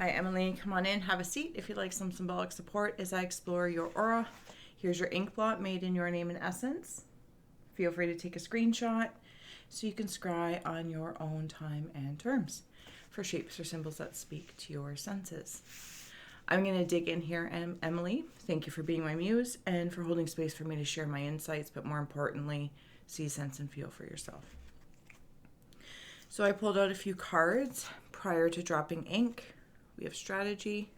Hi, Emily. Come on in, have a seat if you'd like some symbolic support as I explore your aura. Here's your Inkblot made in your name and essence. Feel free to take a screenshot so you can scry on your own time and terms for shapes or symbols that speak to your senses. I'm going to dig in here, Emily. Thank you for being my muse and for holding space for me to share my insights, but more importantly, see, sense, and feel for yourself. So I pulled out a few cards prior to dropping ink. We have strategy,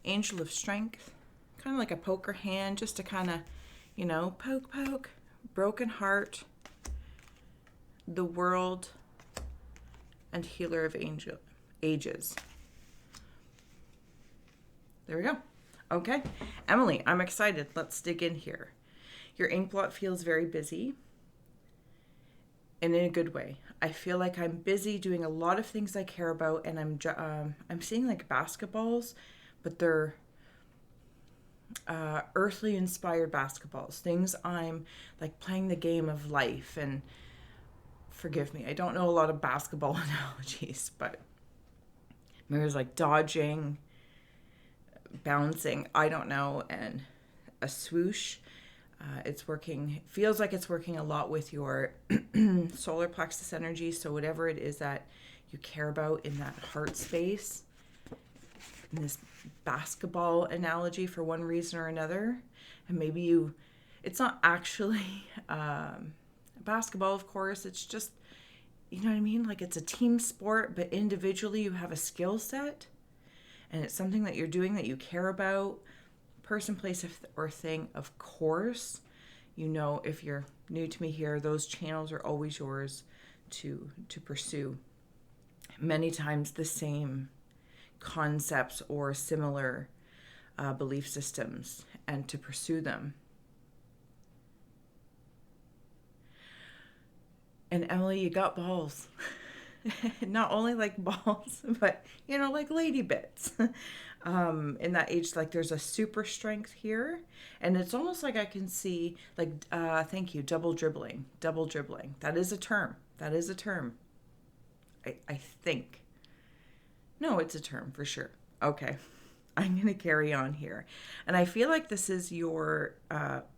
angel of strength, kind of like a poker hand, just to kind of, poke, broken heart, the world, and healer of ages. There we go. Okay, Emily, I'm excited. Let's dig in here. Your Inkblot feels very busy. And in a good way. I feel like I'm busy doing a lot of things I care about, and I'm seeing like basketballs, but they're earthly inspired basketballs. Things I'm like playing the game of life. And forgive me, I don't know a lot of basketball analogies, but maybe there's like dodging, bouncing, I don't know, and a swoosh. It's working, feels like it's working a lot with your solar plexus energy. So whatever it is that you care about in that heart space, in this basketball analogy for one reason or another, and maybe it's not actually basketball, of course, it's just, you know what I mean? Like it's a team sport, but individually you have a skill set, and it's something that you're doing that you care about. Person, place, or thing, of course. If you're new to me here, those channels are always yours to pursue. Many times the same concepts or similar belief systems, and to pursue them. And Emily, you got balls. Not only like balls, but like lady bits. In that age, like there's a super strength here, and it's almost like I can see like thank you, double dribbling. That is a term. I think. No, it's a term for sure. Okay, I'm gonna carry on here, and I feel like this is your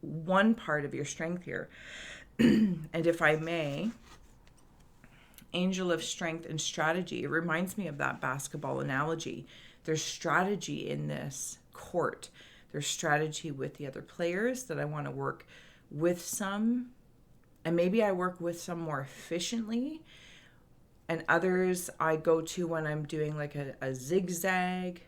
one part of your strength here. And if I may, angel of strength and strategy, it reminds me of that basketball analogy. There's strategy in this court. There's strategy with the other players that I want to work with some, and maybe I work with some more efficiently, and others I go to when I'm doing like a zigzag.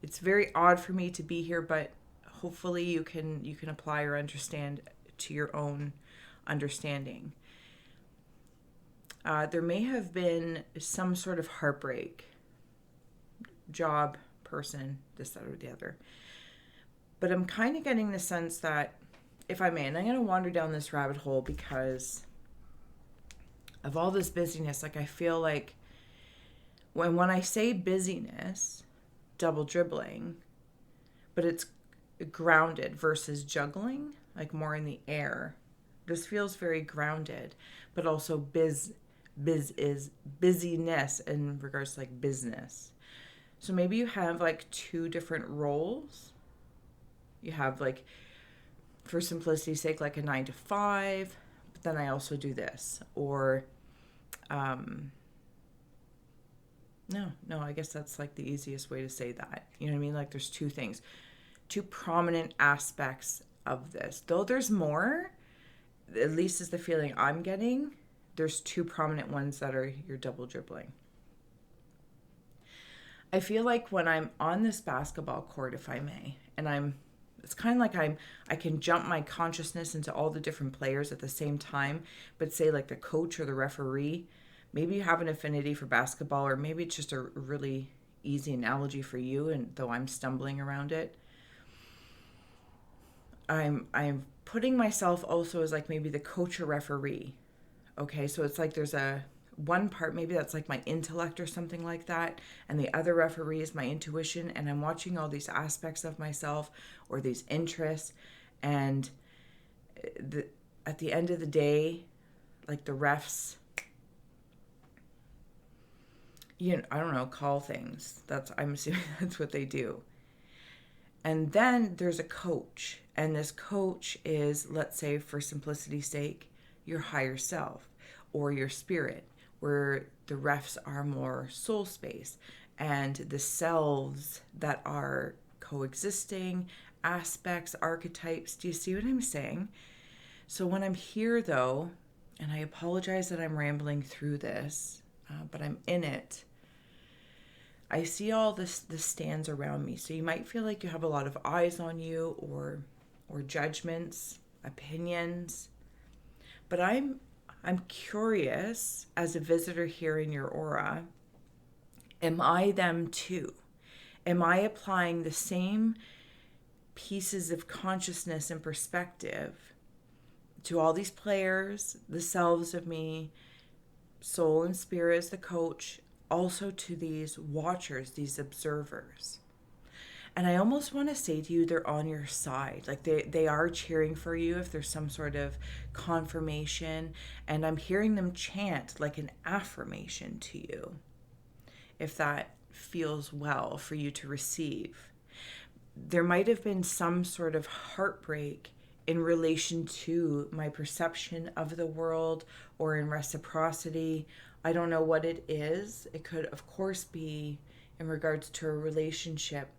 It's very odd for me to be here, but hopefully you can apply or understand to your own understanding. There may have been some sort of heartbreak, job, person, this, that, or the other. But I'm kind of getting the sense that, if I may, and I'm going to wander down this rabbit hole because of all this busyness, like I feel like when I say busyness, double dribbling, but it's grounded versus juggling, like more in the air. This feels very grounded, but also biz is busyness in regards to like business. So maybe you have like two different roles. You have like, for simplicity's sake, like a 9 to 5, but then I also do this. Or, no, I guess that's like the easiest way to say that. You know what I mean? Like there's two things, two prominent aspects of this. Though there's more, at least is the feeling I'm getting, there's two prominent ones that are your double dribbling. I feel like when I'm on this basketball court, if I may, and it's kind of like I can jump my consciousness into all the different players at the same time, but say like the coach or the referee, maybe you have an affinity for basketball, or maybe it's just a really easy analogy for you, and though I'm stumbling around it, I'm putting myself also as like maybe the coach or referee. Okay, so it's like there's a one part, maybe that's like my intellect or something like that, and the other referee is my intuition, and I'm watching all these aspects of myself or these interests, and at the end of the day, like the refs, I don't know, call things. I'm assuming that's what they do. And then there's a coach. And this coach is, let's say for simplicity's sake, your higher self or your spirit, where the refs are more soul space and the selves that are coexisting, aspects, archetypes. Do you see what I'm saying? So when I'm here though, and I apologize that I'm rambling through this, but I'm in it. I see all the stands around me. So you might feel like you have a lot of eyes on you or judgments, opinions. But I'm curious as a visitor here in your aura, am I them too? Am I applying the same pieces of consciousness and perspective to all these players, the selves of me, soul and spirit as the coach, also to these watchers, these observers? And I almost want to say to you, they're on your side. Like they are cheering for you if there's some sort of confirmation. And I'm hearing them chant like an affirmation to you, if that feels well for you to receive. There might have been some sort of heartbreak in relation to my perception of the world or in reciprocity. I don't know what it is. It could, of course, be in regards to a relationship.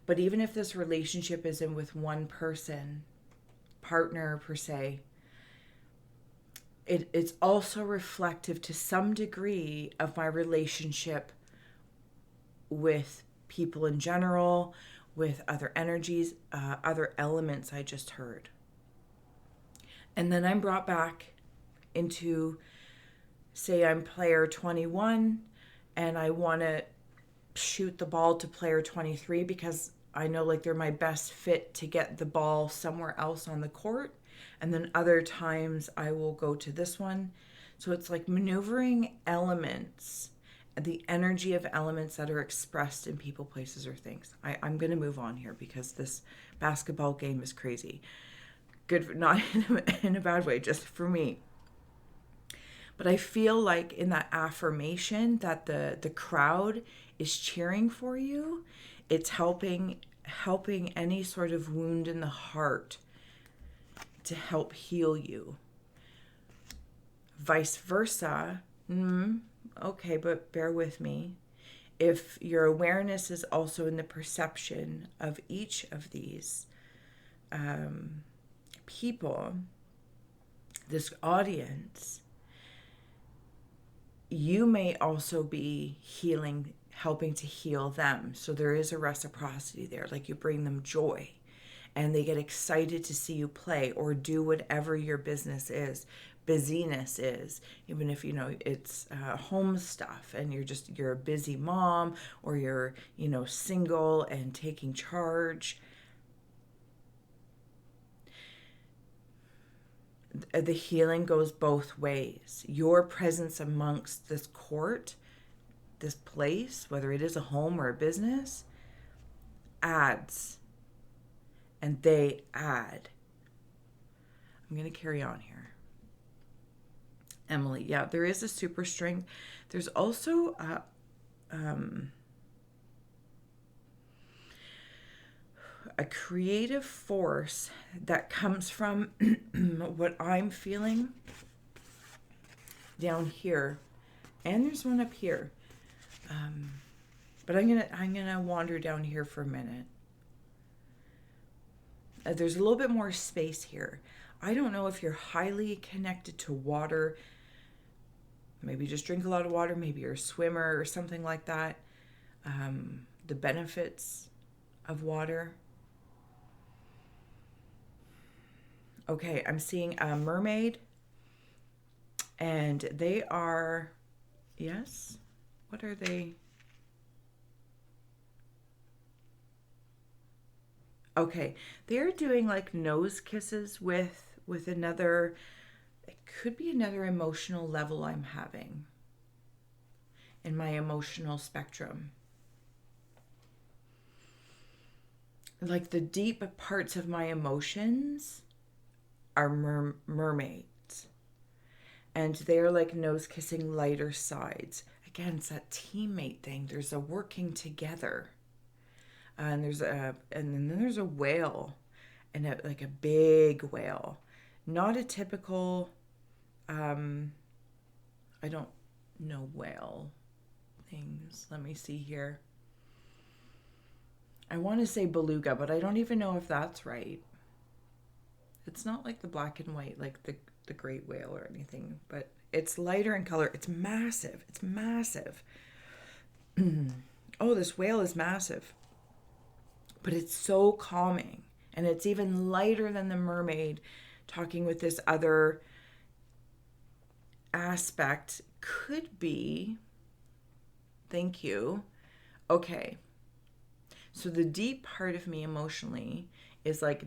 But even if this relationship isn't with one person, partner per se, it's also reflective to some degree of my relationship with people in general, with other energies, other elements I just heard. And then I'm brought back into, say I'm player 21 and I want to shoot the ball to player 23 because I know like they're my best fit to get the ball somewhere else on the court. And then other times I will go to this one. So it's like maneuvering elements, the energy of elements that are expressed in people, places, or things. I'm going to move on here because this basketball game is crazy. Good, not in a bad way, just for me. But I feel like in that affirmation that the crowd is cheering for you, it's helping any sort of wound in the heart to help heal you. Vice versa, okay, but bear with me. If your awareness is also in the perception of each of these people, this audience, you may also be healing, helping to heal them. So there is a reciprocity there, like you bring them joy and they get excited to see you play or do whatever your busyness is, even if it's home stuff and you're a busy mom or you're single and taking charge. The healing goes both ways. Your presence amongst this court, this place, whether it is a home or a business, adds. And they add. I'm going to carry on here. Emily, yeah, there is a super strength. There's also a creative force that comes from what I'm feeling down here, and there's one up here. But I'm gonna wander down here for a minute. There's a little bit more space here. I don't know if you're highly connected to water. Maybe just drink a lot of water. Maybe you're a swimmer or something like that. The benefits of water. Okay, I'm seeing a mermaid. And they are, yes, what are they? Okay, they're doing like nose kisses with another, it could be another emotional level I'm having in my emotional spectrum. Like the deep parts of my emotions are mermaids. And they're like nose kissing lighter sides. again, it's that teammate thing. There's a working together. And then there's a whale, and like a big whale. Not a typical, I don't know whale things. Let me see here. I want to say beluga, but I don't even know if that's right. It's not like the black and white, like the great whale or anything, but it's lighter in color. It's massive. It's massive. Oh, this whale is massive. But it's so calming. And it's even lighter than the mermaid, talking with this other aspect. Could be. Thank you. Okay. So the deep part of me emotionally is like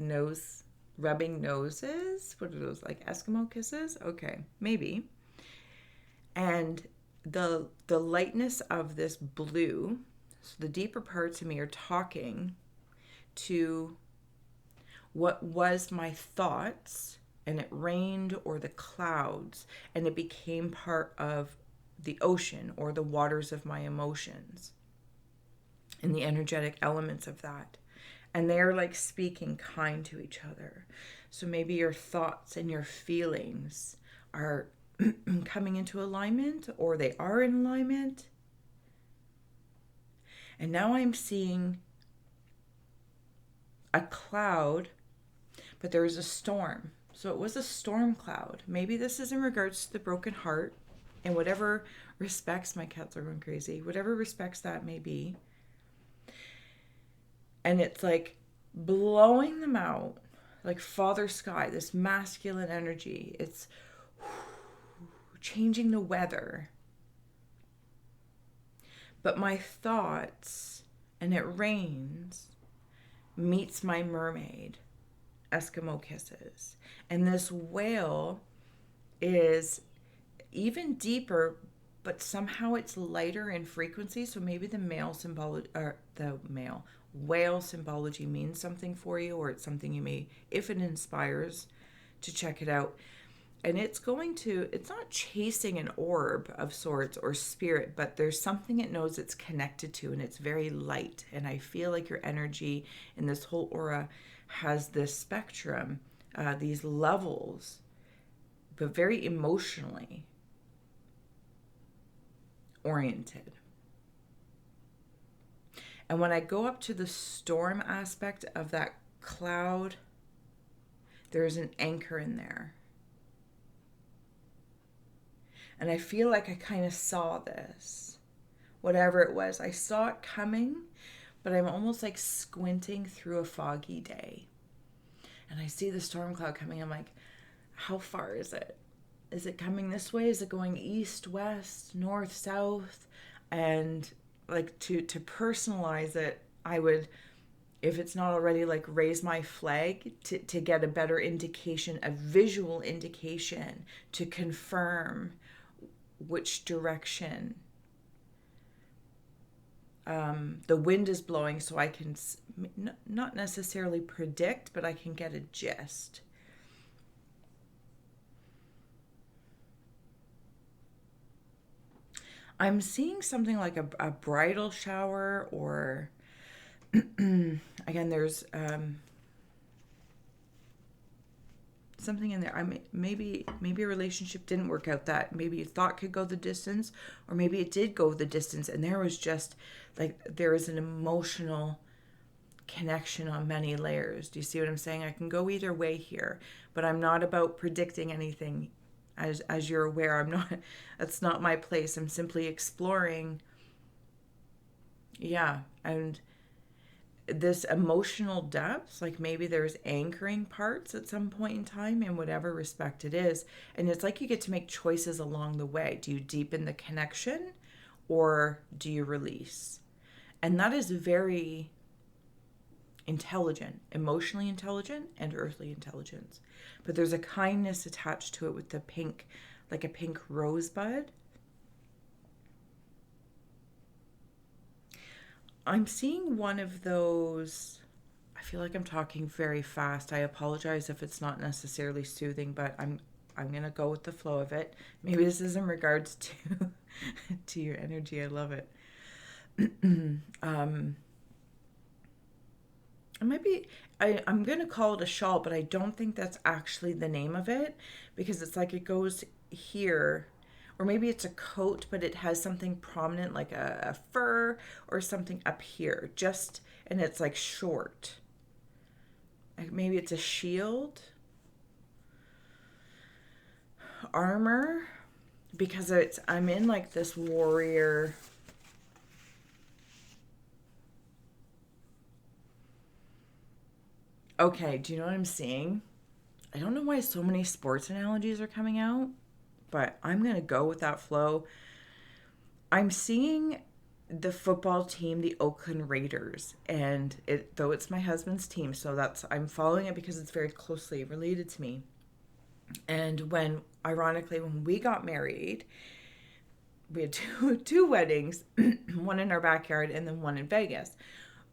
rubbing noses. What are those, like Eskimo kisses? Okay, maybe. And the lightness of this blue, so the deeper parts of me are talking to what was my thoughts, and it rained, or the clouds, and it became part of the ocean or the waters of my emotions and the energetic elements of that. And they're like speaking kind to each other. So maybe your thoughts and your feelings are coming into alignment, or they are in alignment. And now I'm seeing a cloud, but there was a storm. So it was a storm cloud. Maybe this is in regards to the broken heart, in whatever respects, my cats are going crazy, whatever respects that may be. And it's like blowing them out, like Father Sky, this masculine energy. It's changing the weather. But my thoughts, and it rains, meets my mermaid, Eskimo kisses. And this whale is even deeper, but somehow it's lighter in frequency. So maybe the whale symbology means something for you, or it's something you may, if it inspires, to check it out. And it's not chasing an orb of sorts or spirit, but there's something it knows it's connected to, and it's very light. And I feel like your energy in this whole aura has this spectrum, these levels, but very emotionally oriented. And when I go up to the storm aspect of that cloud, there's an anchor in there. And I feel like I kind of saw this, whatever it was. I saw it coming, but I'm almost like squinting through a foggy day. And I see the storm cloud coming. I'm like, how far is it? Is it coming this way? Is it going east, west, north, south? And like to personalize it, I would, if it's not already, like raise my flag to get a better indication, a visual indication to confirm which direction the wind is blowing, so I can not necessarily predict, but I can get a gist. I'm seeing something like a bridal shower, or again, there's something in there. Maybe a relationship didn't work out, that maybe you thought could go the distance, or maybe it did go the distance, and there was just like, there is an emotional connection on many layers. Do you see what I'm saying? I can go either way here, but I'm not about predicting anything. As you're aware, that's not my place. I'm simply exploring. Yeah. And this emotional depth, like maybe there's anchoring parts at some point in time, in whatever respect it is. And it's like you get to make choices along the way. Do you deepen the connection, or do you release? And that is very intelligent, emotionally intelligent, and earthly intelligence. But there's a kindness attached to it with the pink, like a pink rosebud. I'm seeing one of those. I feel like I'm talking very fast. I apologize if it's not necessarily soothing, but I'm going to go with the flow of it. Maybe this is in regards to to your energy. I love it. It might be, I'm going to call it a shawl, but I don't think that's actually the name of it, because it's like it goes here, or maybe it's a coat, but it has something prominent like a fur or something up here, just, and it's like short. Like maybe it's a shield, armor, because I'm in like this warrior. Okay, do you know what I'm seeing? I don't know why so many sports analogies are coming out, but I'm going to go with that flow. I'm seeing the football team, the Oakland Raiders, and though it's my husband's team, so I'm following it because it's very closely related to me. And ironically, when we got married, we had two weddings, one in our backyard and then one in Vegas.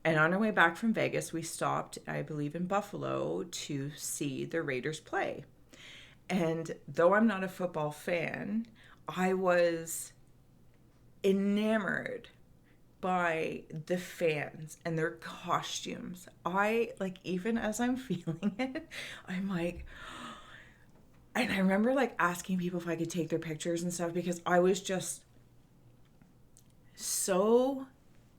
And on our way back from Vegas, we stopped, I believe, in Buffalo to see the Raiders play. And though I'm not a football fan, I was enamored by the fans and their costumes. Even as I'm feeling it, I'm like, and I remember like asking people if I could take their pictures and stuff, because I was just so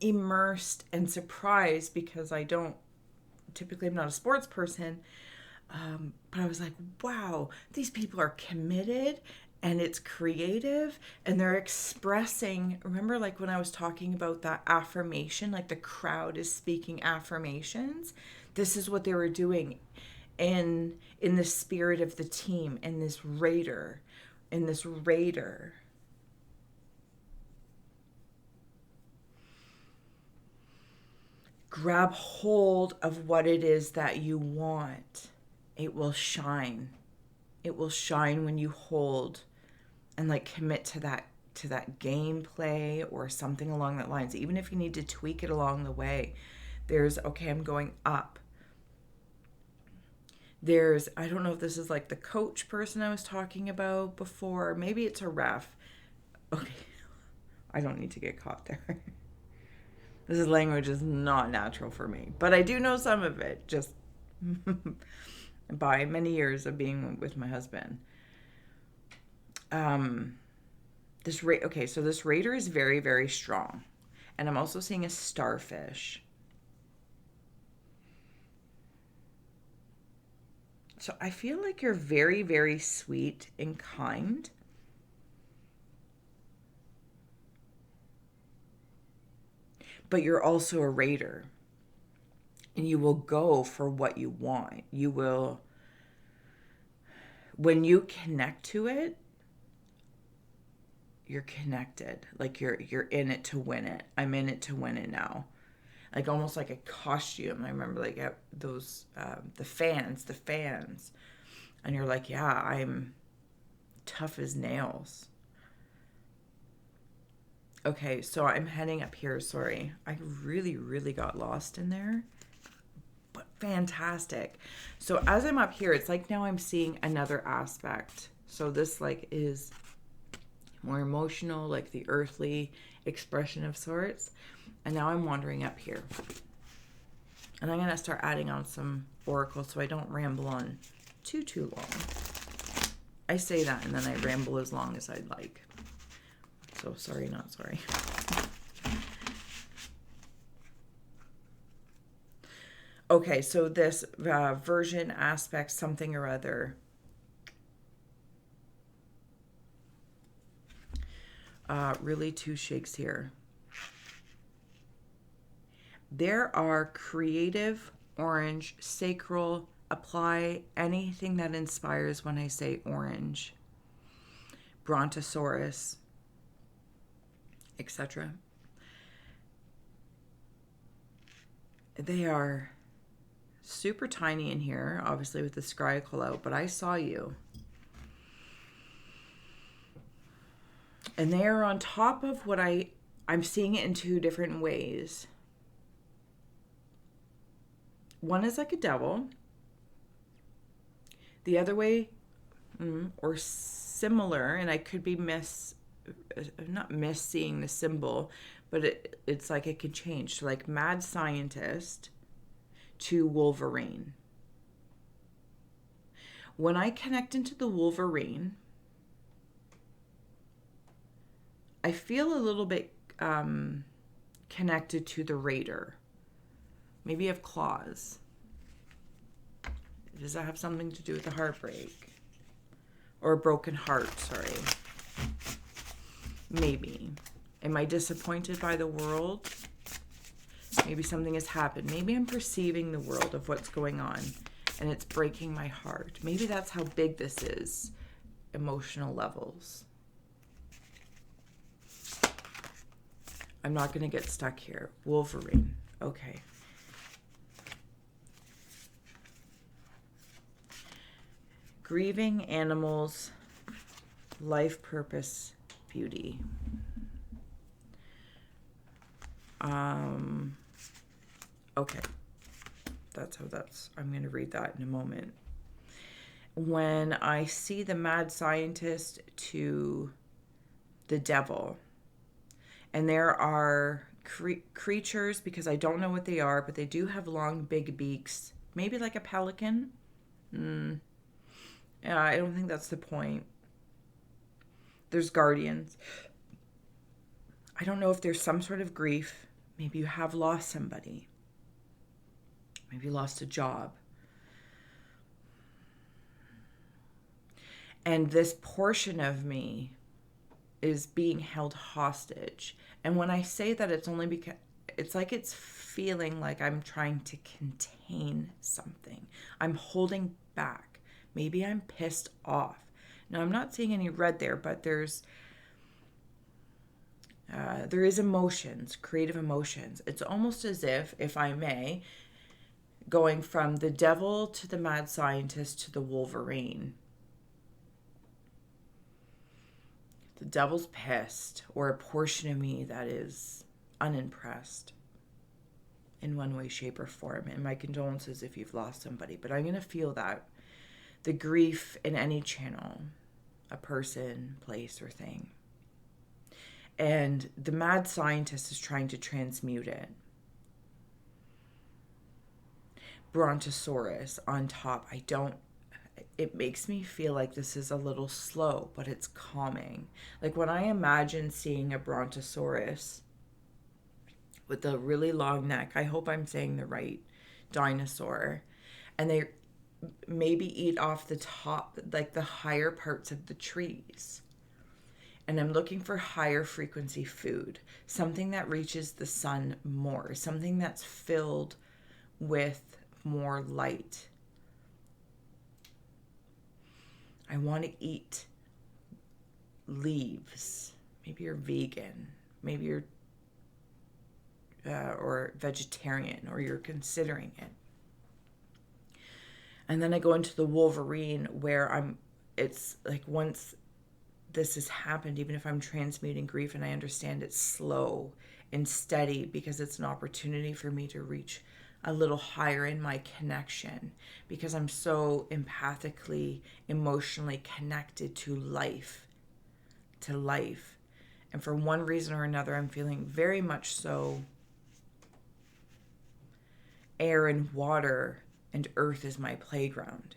immersed and surprised, because I'm not a sports person, but I was like, wow, these people are committed, and it's creative, and they're expressing. Remember, like when I was talking about that affirmation, like the crowd is speaking affirmations. This is what they were doing in the spirit of the team, in this raider. Grab hold of what it is that you want. It will shine. It will shine when you hold and like commit to that gameplay or something along that lines. Even if you need to tweak it along the way. I'm going up. I don't know if this is like the coach person I was talking about before. Maybe it's a ref. Okay. I don't need to get caught there. This language is not natural for me, but I do know some of it just by many years of being with my husband. This raider is very, very strong, and I'm also seeing a starfish. So I feel like you're very, very sweet and kind. But you're also a raider, and you will go for what you want. You will, when you connect to it, you're connected. Like you're in it to win it. I'm in it to win it now. Like almost like a costume. I remember like those the fans, and you're like, yeah, I'm tough as nails. Okay, so I'm heading up here. Sorry. I really, really got lost in there. But fantastic. So as I'm up here, it's like now I'm seeing another aspect. So this like is more emotional, like the earthly expression of sorts. And now I'm wandering up here. And I'm going to start adding on some oracle so I don't ramble on too long. I say that and then I ramble as long as I'd like. So sorry, not sorry. Okay, so this version aspect something or other. Really two shakes here. There are creative, orange, sacral, apply anything that inspires when I say orange. Brontosaurus, etc. They are super tiny in here, obviously with the scry call out, but I saw you. And they are on top of what I'm seeing it in two different ways. One is like a devil. The other way, or similar, and I could be not miss seeing the symbol, but it's like it could change. So like mad scientist to Wolverine. When I connect into the Wolverine, I feel a little bit connected to the Raider. Maybe have claws. Does that have something to do with the heartbreak? Or a broken heart, sorry. Maybe. Am I disappointed by the world? Maybe something has happened. Maybe I'm perceiving the world of what's going on and it's breaking my heart. Maybe that's how big this is, emotional levels. I'm not going to get stuck here. Wolverine. Okay. Grieving animals, life purpose, beauty. Okay. I'm going to read that in a moment. When I see the mad scientist to the devil, and there are creatures, because I don't know what they are, but they do have long, big beaks, maybe like a pelican. Yeah, I don't think that's the point. There's guardians. I don't know if there's some sort of grief. Maybe you have lost somebody. Maybe you lost a job. And this portion of me is being held hostage. And when I say that, it's only because it's like it's feeling like I'm trying to contain something. I'm holding back. Maybe I'm pissed off. Now, I'm not seeing any red there, but there is emotions, creative emotions. It's almost as if I may, going from the devil to the mad scientist to the Wolverine. The devil's pissed, or a portion of me that is unimpressed in one way, shape, or form. And my condolences if you've lost somebody. But I'm going to feel that. The grief in any channel, a person, place, or thing. And the mad scientist is trying to transmute it. Brontosaurus on top. It makes me feel like this is a little slow, but it's calming. Like when I imagine seeing a Brontosaurus with a really long neck, I hope I'm saying the right dinosaur, and they maybe eat off the top, like the higher parts of the trees. And I'm looking for higher frequency food, something that reaches the sun more, something that's filled with more light. I want to eat leaves. Maybe you're vegan. Maybe you're or vegetarian, or you're considering it. And then I go into the Wolverine, where it's like once this has happened, even if I'm transmuting grief and I understand it's slow and steady, because it's an opportunity for me to reach a little higher in my connection, because I'm so empathically, emotionally connected to life. And for one reason or another, I'm feeling very much so air and water and earth is my playground.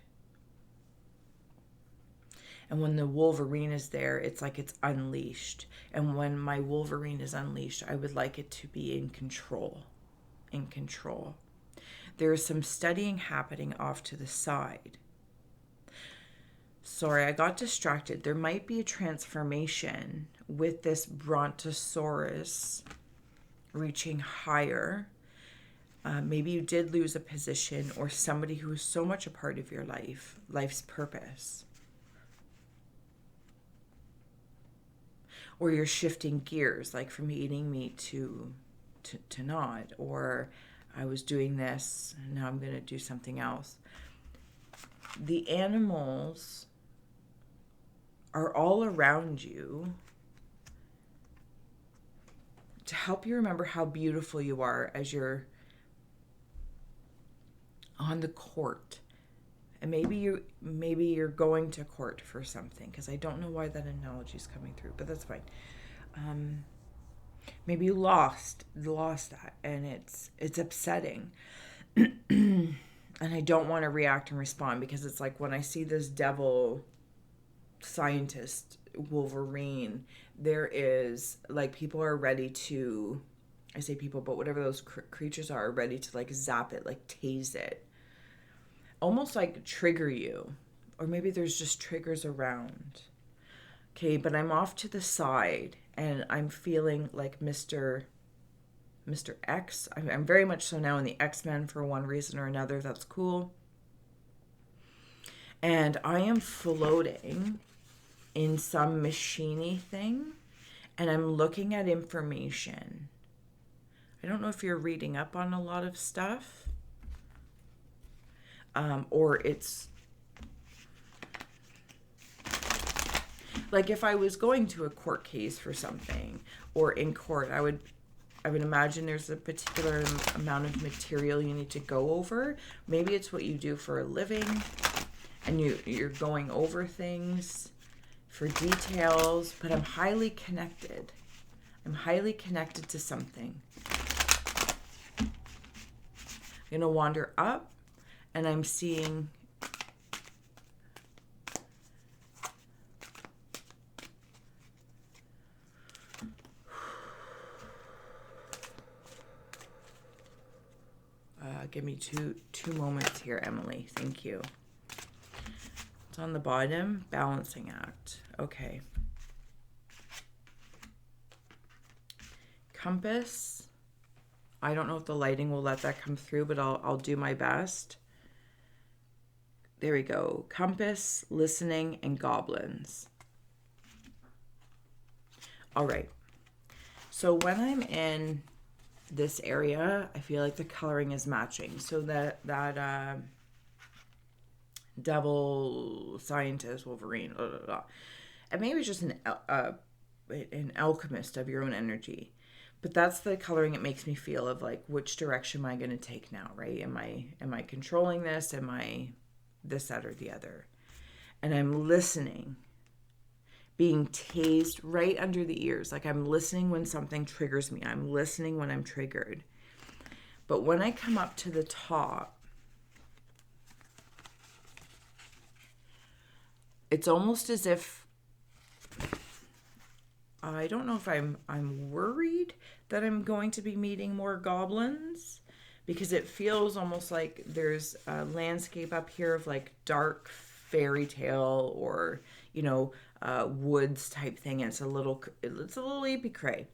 And when the Wolverine is there, it's like it's unleashed. And when my Wolverine is unleashed, I would like it to be in control. There is some studying happening off to the side. Sorry, I got distracted. There might be a transformation with this Brontosaurus reaching higher. Maybe you did lose a position, or somebody who is so much a part of your life's purpose. Or you're shifting gears, like from eating meat to not. Or I was doing this, and now I'm going to do something else. The animals are all around you to help you remember how beautiful you are as you're on the court And maybe you're going to court for something, because I don't know why that analogy is coming through, but that's fine. Maybe you lost that, and it's upsetting. And I don't want to react and respond, because it's like when I see this devil scientist Wolverine, there is like, people are ready to, I say people, but whatever those creatures are ready to like zap it, like tase it, almost like trigger you. Or maybe there's just triggers around. Okay, but I'm off to the side and I'm feeling like Mr. X. I'm very much so now in the X-Men for one reason or another. That's cool. And I am floating in some machiney thing, and I'm looking at information. I don't know if you're reading up on a lot of stuff, or it's like if I was going to a court case for something, or in court, I would imagine there's a particular amount of material you need to go over. Maybe it's what you do for a living, and you're going over things for details, but I'm highly connected. I'm highly connected to something. I'm going to wander up, and I'm seeing give me two moments here, Emily. Thank you. It's on the bottom, balancing act. Okay. Compass. I don't know if the lighting will let that come through, but I'll do my best. There we go. Compass, listening, and goblins. All right. So when I'm in this area, I feel like the coloring is matching. So that devil scientist Wolverine, blah, blah, blah. And maybe it's just an alchemist of your own energy. But that's the coloring it makes me feel, of like, which direction am I going to take now, right? Am I controlling this? Am I this, that, or the other? And I'm listening, being tased right under the ears. Like, I'm listening when something triggers me. I'm listening when I'm triggered. But when I come up to the top, it's almost as if, I don't know if I'm worried that I'm going to be meeting more goblins, because it feels almost like there's a landscape up here of like dark fairy tale, or woods type thing, and it's a little eepy cray.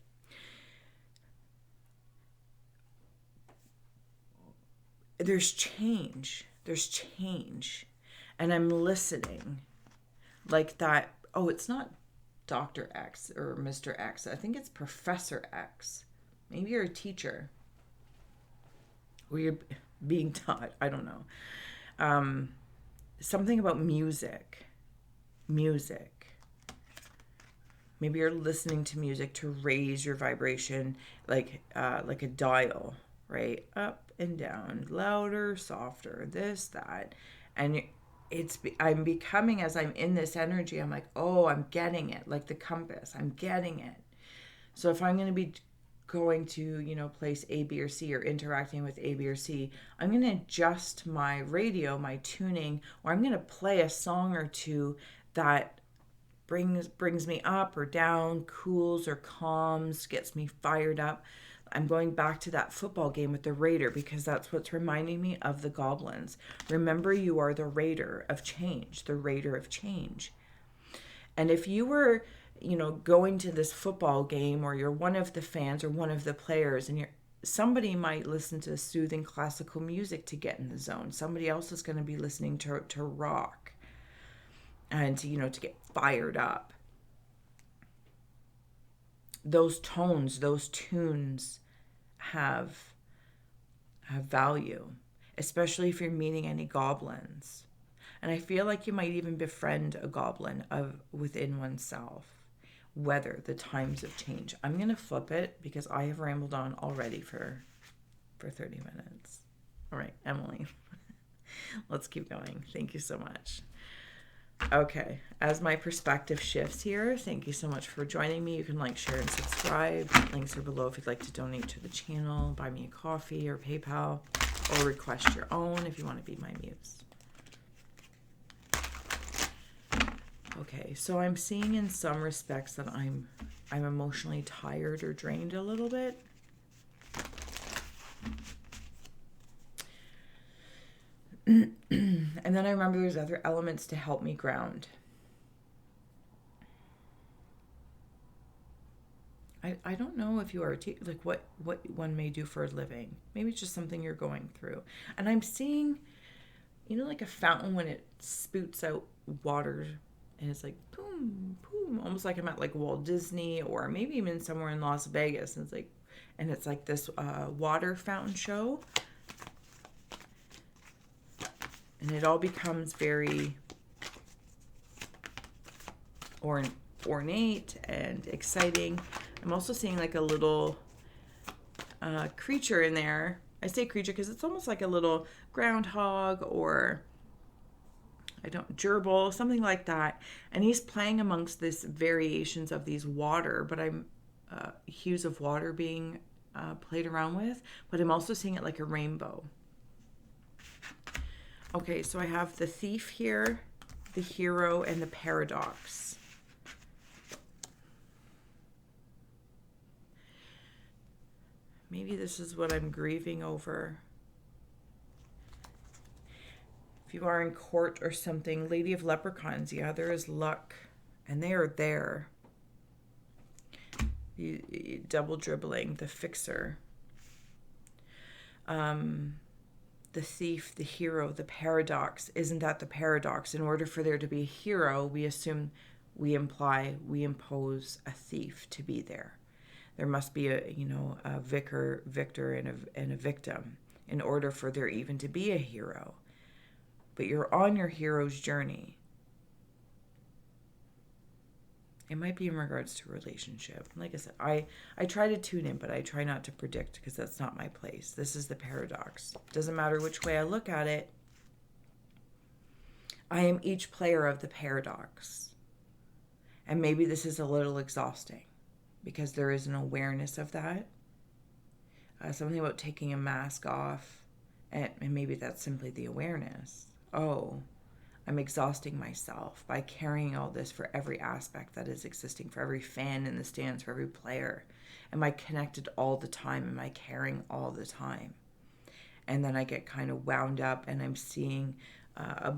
There's change, and I'm listening like that. Oh, it's not Dr. X or Mr. X. I think it's Professor X. Maybe you're a teacher, or you're being taught. I don't know. Something about music. Maybe you're listening to music to raise your vibration, like a dial, right? Up and down, louder, softer, this, that. And I'm becoming, as I'm in this energy, I'm like, oh, I'm getting it. Like the compass, I'm getting it. So if I'm going to be going to, place A, B, or C, or interacting with A, B, or C, I'm going to adjust my radio, my tuning, or I'm going to play a song or two that brings me up or down, cools or calms, gets me fired up. I'm going back to that football game with the Raider, because that's what's reminding me of the goblins. Remember, you are the Raider of change, the Raider of change. And if you were, going to this football game, or you're one of the fans or one of the players, and somebody might listen to soothing classical music to get in the zone. Somebody else is going to be listening to rock, and to get fired up. Those tones, those tunes have value, especially if you're meeting any goblins. And I feel like you might even befriend a goblin within oneself. Weather, the times of change. I'm going to flip it, because I have rambled on already for 30 minutes. All right, Emily. Let's keep going. Thank you so much. Okay, as my perspective shifts here, thank you so much for joining me. You can like, share, and subscribe. Links are below if you'd like to donate to the channel, buy me a coffee or PayPal, or request your own if you want to be my muse. Okay, so I'm seeing in some respects that I'm emotionally tired or drained a little bit. And then I remember there's other elements to help me ground. I don't know if you are like what one may do for a living. Maybe it's just something you're going through. And I'm seeing, you know, like a fountain when it spouts out water and it's like boom, boom, almost like I'm at like Walt Disney or maybe even somewhere in Las Vegas. And it's like this water fountain show. And it all becomes very ornate and exciting. I'm also seeing like a little creature in there. I say creature because it's almost like a little groundhog or gerbil, something like that. And he's playing amongst these variations of these water, but I'm hues of water being played around with. But I'm also seeing it like a rainbow. Okay, so I have the thief here, the hero, and the paradox. Maybe this is what I'm grieving over. If you are in court or something, Lady of Leprechauns, yeah, there is luck, and they are there. Double dribbling, the fixer. The thief, the hero, the paradox. Isn't that the paradox? In order for there to be a hero, we assume, we imply, we impose a thief to be there. There must be a victor, and a victim in order for there even to be a hero. But you're on your hero's journey. It might be in regards to a relationship. Like I said, I try to tune in, but I try not to predict because that's not my place. This is the paradox. Doesn't matter which way I look at it. I am each player of the paradox. And maybe this is a little exhausting because there is an awareness of that. Something about taking a mask off, and maybe that's simply the awareness. Oh, I'm exhausting myself by carrying all this for every aspect that is existing, for every fan in the stands, for every player. Am I connected all the time? Am I caring all the time? And then I get kind of wound up and I'm seeing a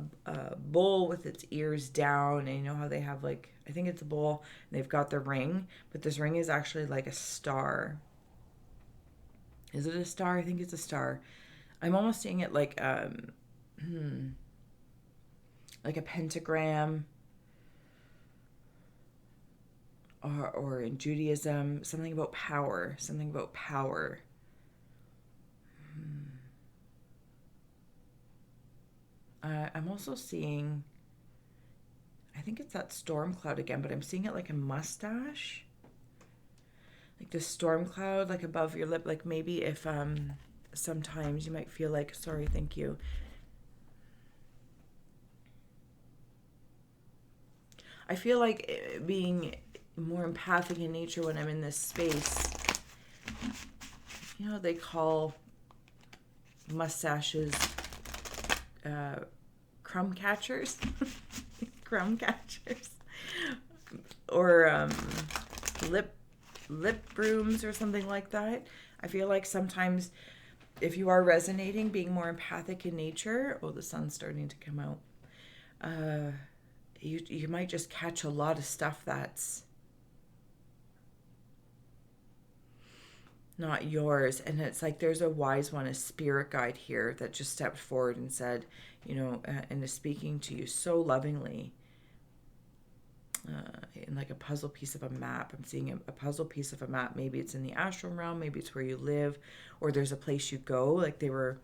bull with its ears down. And you know how they have like, I think it's a bull, and they've got the ring, but this ring is actually like a star. Is it a star? I think it's a star. I'm almost seeing it like like a pentagram, or in Judaism, something about power. I'm also seeing, I think it's that storm cloud again, but I'm seeing it like a mustache. Like the storm cloud, like above your lip, like maybe if sometimes you might feel like, sorry, thank you. I feel like being more empathic in nature when I'm in this space. You know, they call mustaches crumb catchers. Crumb catchers. Or lip brooms or something like that. I feel like sometimes if you are resonating, being more empathic in nature, the sun's starting to come out. You might just catch a lot of stuff that's not yours. And it's like there's a wise one, a spirit guide here that just stepped forward and said, and is speaking to you so lovingly. In like a puzzle piece of a map. I'm seeing a puzzle piece of a map. Maybe it's in the astral realm, maybe it's where you live, or there's a place you go, like they were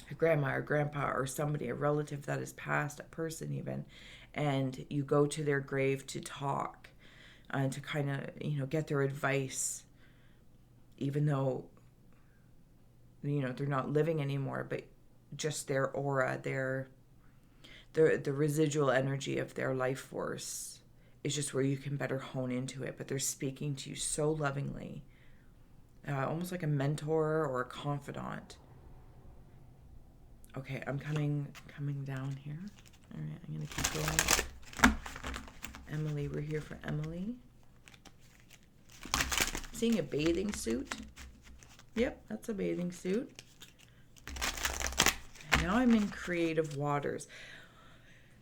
a grandma or grandpa or somebody, a relative that has passed, a person even, and you go to their grave to talk and to kind of, get their advice, even though, they're not living anymore, but just their aura, the residual energy of their life force is just where you can better hone into it. But they're speaking to you so lovingly, almost like a mentor or a confidant. Okay, I'm coming down here. All right, I'm gonna keep going. Emily, we're here for Emily. Seeing a bathing suit. Yep, that's a bathing suit. And now I'm in creative waters.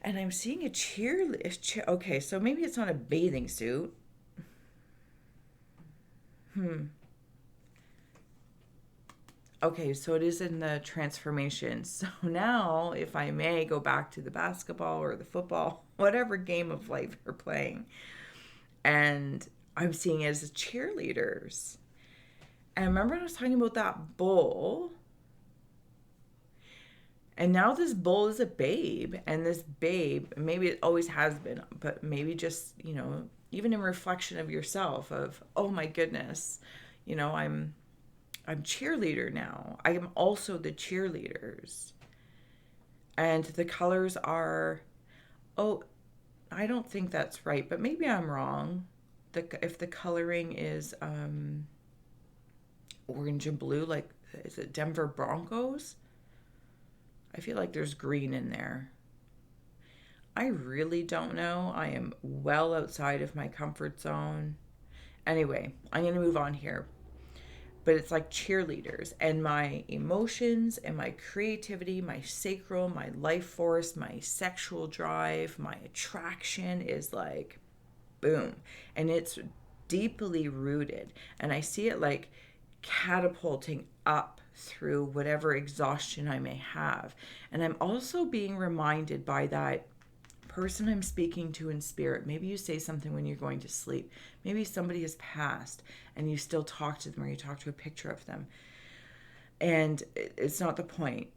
And I'm seeing a cheerleader. Okay, so maybe it's not a bathing suit. Okay, so it is in the transformation. So now, if I may go back to the basketball or the football, whatever game of life you're playing, and I'm seeing it as cheerleaders. And remember I was talking about that bull? And now this bull is a babe, and this babe, maybe it always has been, but maybe just, even in reflection of yourself of, oh my goodness, I'm cheerleader now. I am also the cheerleaders. And the colors are, I don't think that's right, but maybe I'm wrong. If the coloring is orange and blue, like, is it Denver Broncos? I feel like there's green in there. I really don't know. I am well outside of my comfort zone. Anyway, I'm going to move on here. But it's like cheerleaders, and my emotions and my creativity, my sacral, my life force, my sexual drive, my attraction is like boom. And it's deeply rooted. And I see it like catapulting up through whatever exhaustion I may have. And I'm also being reminded by that person I'm speaking to in spirit. Maybe you say something when you're going to sleep. Maybe somebody has passed and you still talk to them, or you talk to a picture of them. And it's not the point.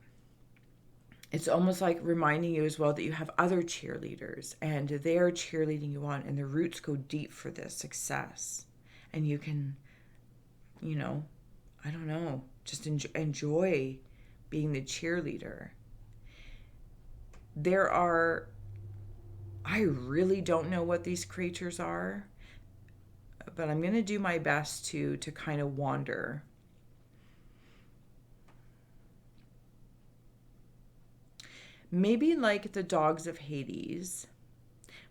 It's almost like reminding you as well that you have other cheerleaders, and they're cheerleading you on, and the roots go deep for this success. And you can, I don't know, just enjoy being the cheerleader. I really don't know what these creatures are, but I'm going to do my best to kind of wander. Maybe like the dogs of Hades,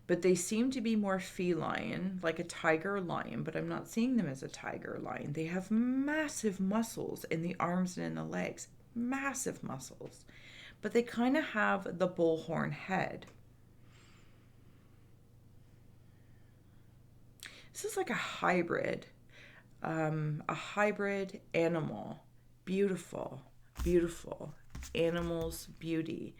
but they seem to be more feline, like a tiger or lion, but I'm not seeing them as a tiger or lion. They have massive muscles in the arms and in the legs, massive muscles, but they kind of have the bullhorn head. This is like a hybrid animal. Beautiful, beautiful. Animals, beauty.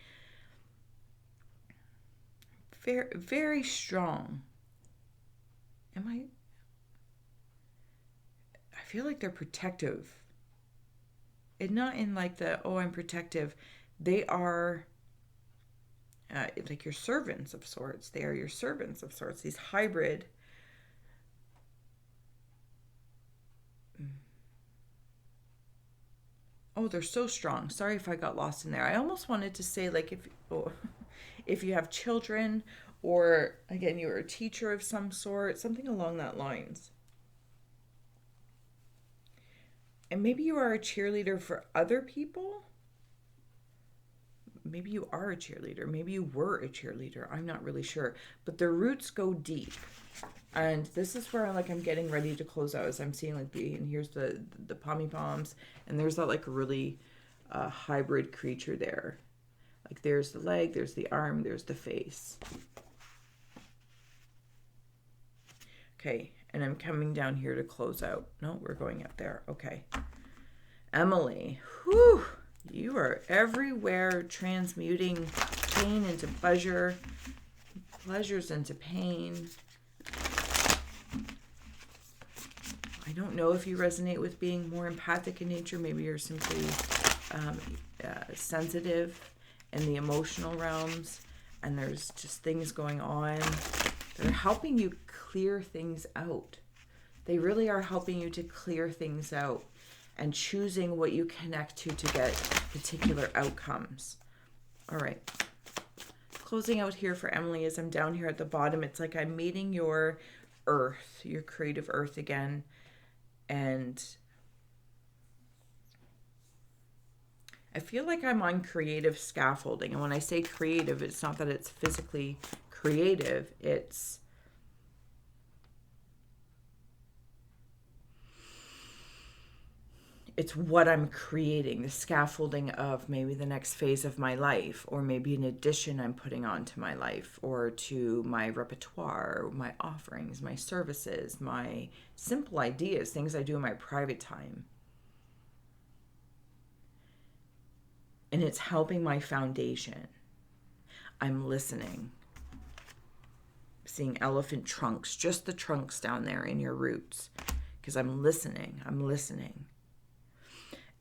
Very, very strong. I feel like they're protective. And not in like I'm protective. They are like your servants of sorts. They are your servants of sorts. These hybrid. Oh, they're so strong. Sorry if I got lost in there. I almost wanted to say like if you have children, or again, you're a teacher of some sort, something along that lines. And maybe you are a cheerleader for other people. Maybe you are a cheerleader. Maybe you were a cheerleader. I'm not really sure. But the roots go deep. And this is where I'm getting ready to close out, as I'm seeing and here's the pommy-poms, and there's that like really hybrid creature there. Like there's the leg, there's the arm, there's the face. Okay, and I'm coming down here to close out. No, we're going up there. Okay. Emily, whew, you are everywhere, transmuting pain into pleasure, pleasures into pain. I don't know if you resonate with being more empathic in nature. Maybe you're simply sensitive in the emotional realms, and there's just things going on that are helping you clear things out. They really are helping you to clear things out. and choosing what you connect to get particular outcomes. All right. Closing out here for Emily as I'm down here at the bottom, it's like I'm meeting your earth, your creative earth again. And I feel like I'm on creative scaffolding. And when I say creative, it's not that it's physically creative. It's what I'm creating, the scaffolding of maybe the next phase of my life, or maybe an addition I'm putting onto my life, or to my repertoire, my offerings, my services, my simple ideas, things I do in my private time. And it's helping my foundation. I'm listening. Seeing elephant trunks, just the trunks down there in your roots, because I'm listening.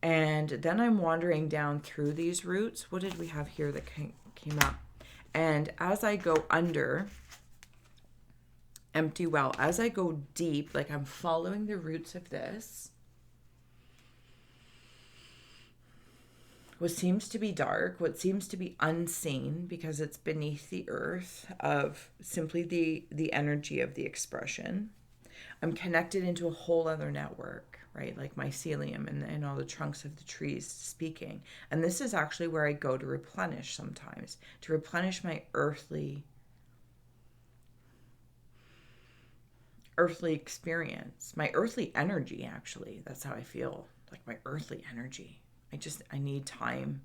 And then I'm wandering down through these roots. What did we have here that came up? And as I go under, empty well, as I go deep, like I'm following the roots of this, what seems to be dark, what seems to be unseen because it's beneath the earth of simply the energy of the expression. I'm connected into a whole other network, right? Like mycelium and all the trunks of the trees speaking. And this is actually where I go to replenish sometimes, to replenish my earthly experience, my earthly energy, actually. That's how I feel, like my earthly energy. I need time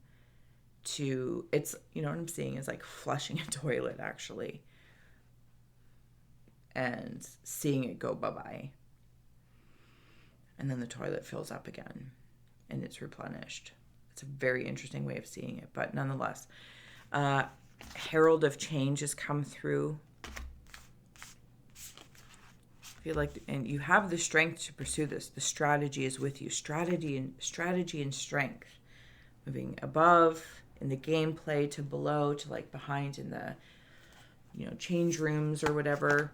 to, it's, you know what I'm seeing is like flushing a toilet, actually. And seeing it go bye-bye. And then the toilet fills up again and it's replenished. It's a very interesting way of seeing it, but nonetheless, herald of change has come through. I feel like, and you have the strength to pursue this. The strategy is with you. Strategy and strength. Moving above in the gameplay to below to like behind in the, change rooms or whatever.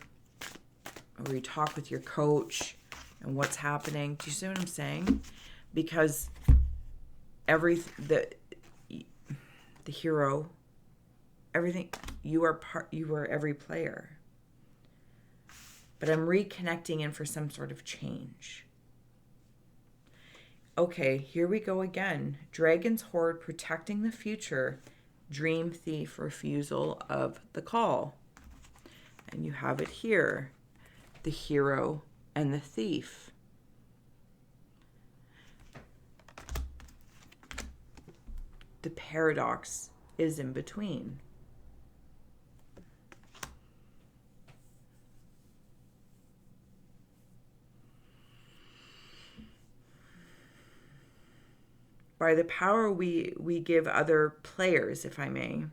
Where you talk with your coach and what's happening. Do you see what I'm saying? Because the hero, everything, you are every player. But I'm reconnecting in for some sort of change. Okay, here we go again. Dragon's Hoard, protecting the future. Dream Thief, refusal of the call. And you have it here. The hero and the thief. The paradox is in between. By the power we give other players, if I may,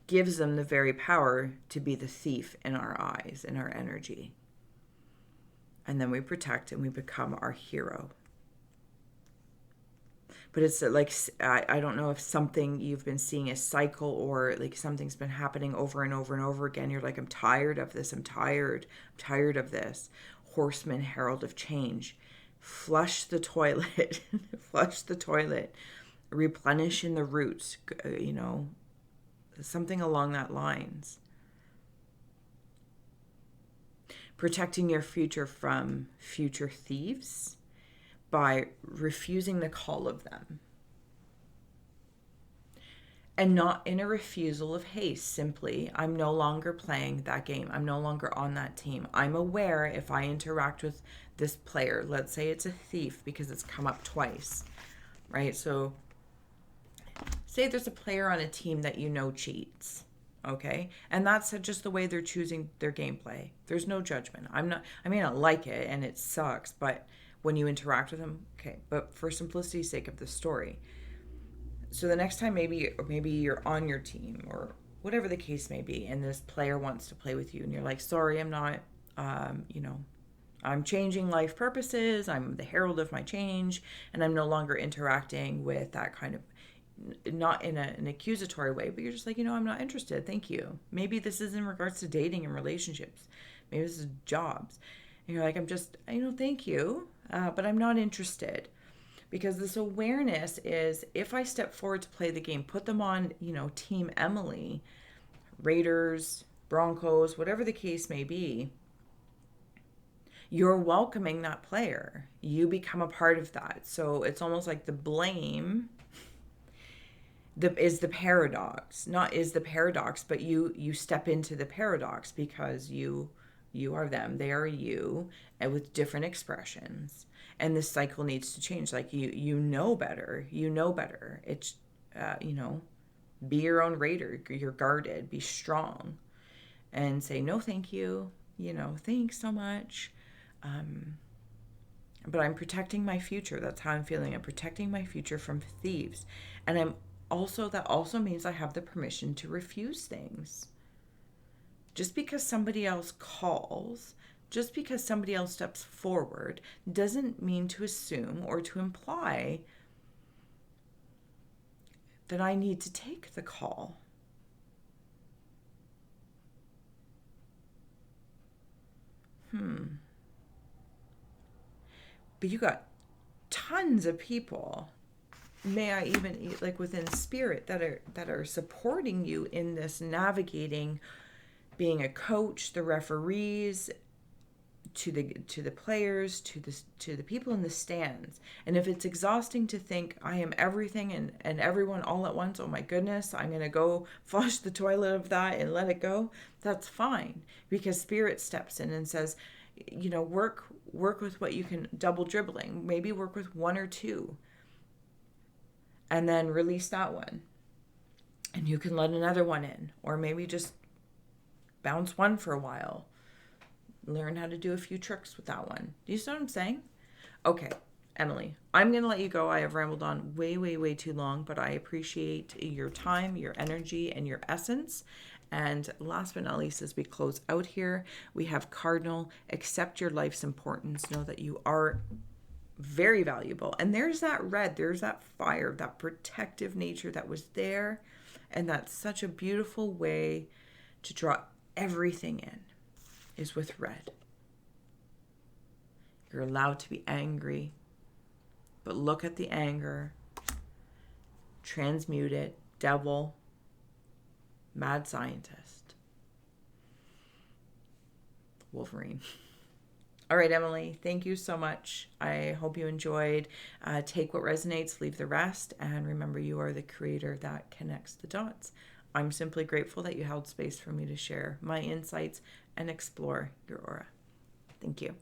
gives them the very power to be the thief in our eyes, in our energy. And then we protect and we become our hero. But it's like, I don't know if something you've been seeing a cycle or like something's been happening over and over and over again. You're like, I'm tired of this. I'm tired of this. Horseman, herald of change. Flush the toilet. Flush the toilet. Replenish in the roots, something along that lines. Protecting your future from future thieves by refusing the call of them. And not in a refusal of haste, simply, I'm no longer playing that game. I'm no longer on that team. I'm aware if I interact with this player, let's say it's a thief because it's come up twice, right? So say there's a player on a team that cheats, okay? And that's just the way they're choosing their gameplay. There's no judgment. I don't like it and it sucks, but when you interact with them, okay. But for simplicity's sake of the story. So the next time maybe you're on your team or whatever the case may be, and this player wants to play with you and you're like, sorry, I'm not, I'm changing life purposes. I'm the herald of my change and I'm no longer interacting with that kind of not in an accusatory way, but you're just like, I'm not interested. Thank you. Maybe this is in regards to dating and relationships. Maybe this is jobs. And you're like, I'm just, thank you, but I'm not interested. Because this awareness is, if I step forward to play the game, put them on, Team Emily, Raiders, Broncos, whatever the case may be, you're welcoming that player. You become a part of that. So it's almost like the blame is the paradox. Not is the paradox, but you step into the paradox because you are them, they are you, and with different expressions. And this cycle needs to change. Like you know better. It's be your own raider. You're guarded. Be strong, and say no, thank you. Thanks so much. But I'm protecting my future. That's how I'm feeling. I'm protecting my future from thieves. And that also means I have the permission to refuse things. Just because somebody else calls, just because somebody else steps forward, doesn't mean to assume or to imply that I need to take the call. But you got tons of people, may I even like within spirit, that are supporting you in this navigating, being a coach, the referees, to the players, to the people in the stands. And if it's exhausting to think I am everything and everyone all at once, oh my goodness, I'm gonna go flush the toilet of that and let it go, that's fine, because spirit steps in and says, work with what you can. Double dribbling, maybe work with one or two and then release that one, and you can let another one in, or maybe just bounce one for a while, learn how to do a few tricks with that one. Do you see what I'm saying? Okay, Emily, I'm going to let you go. I have rambled on way, way, way too long, but I appreciate your time, your energy, and your essence. And last but not least, as we close out here, we have Cardinal. Accept your life's importance. Know that you are very valuable. And there's that red, there's that fire, that protective nature that was there. And that's such a beautiful way to draw everything in, is with red. You're allowed to be angry, but look at the anger, transmute it, devil, mad scientist, Wolverine. All right, Emily, thank you so much. I hope you enjoyed. Take what resonates, leave the rest, and remember, you are the creator that connects the dots. I'm simply grateful that you held space for me to share my insights and explore your aura. Thank you.